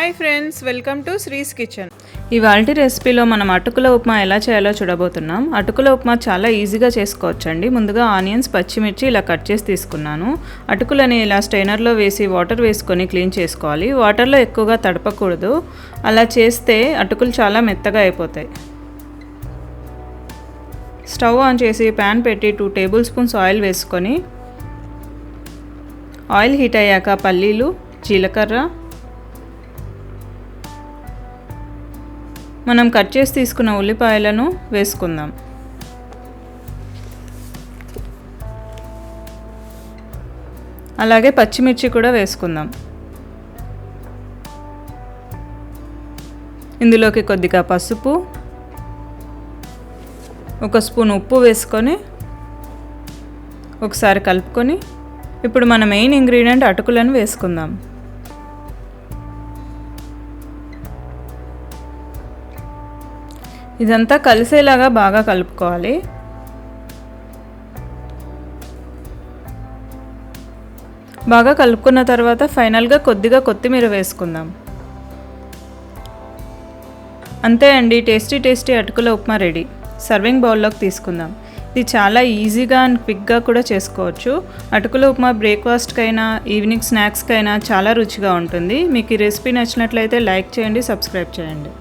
Hi friends, welcome to శ్రీస్ kitchen. ఇవాల్టి రెసిపీలో మనం అటుకుల ఉప్మా ఎలా చేయాలో చూడబోతున్నాం. అటుకుల ఉప్మా చాలా ఈజీగా చేసుకోవచ్చండి. ముందుగా ఆనియన్స్, పచ్చిమిర్చి ఇలా కట్ చేసి తీసుకున్నాను. అటుకులని ఇలా స్ట్రైనర్లో వేసి వాటర్ వేసుకొని క్లీన్ చేసుకోవాలి. వాటర్లో ఎక్కువగా తడపకూడదు, అలా చేస్తే అటుకులు చాలా మెత్తగా అయిపోతాయి. స్టవ్ ఆన్ చేసి ప్యాన్ పెట్టి 2 టేబుల్ స్పూన్స్ ఆయిల్ వేసుకొని, ఆయిల్ హీట్ అయ్యాక పల్లీలు, జీలకర్ర, మనం కట్ చేసి తీసుకున్న ఉల్లిపాయలను వేసుకుందాం. అలాగే పచ్చిమిర్చి కూడా వేసుకుందాం. ఇందులోకి కొద్దిగా పసుపు, 1 స్పూన్ ఉప్పు వేసుకొని ఒకసారి కలుపుకొని, ఇప్పుడు మన మెయిన్ ఇంగ్రీడియంట్ అటుకులను వేసుకుందాం. ఇదంతా కలిసేలాగా బాగా కలుపుకోవాలి. బాగా కలుపుకున్న తర్వాత ఫైనల్గా కొద్దిగా కొత్తిమీర వేసుకుందాం. అంతే అండి, టేస్టీ అటుకుల ఉప్మా రెడీ. సర్వింగ్ బౌల్లోకి తీసుకుందాం. ఇది చాలా ఈజీగా అండ్ క్విక్గా కూడా చేసుకోవచ్చు. అటుకుల ఉప్మా బ్రేక్ఫాస్ట్కైనా ఈవినింగ్ స్నాక్స్కైనా చాలా రుచిగా ఉంటుంది. మీకు ఈ రెసిపీ నచ్చినట్లయితే లైక్ చేయండి, సబ్స్క్రైబ్ చేయండి.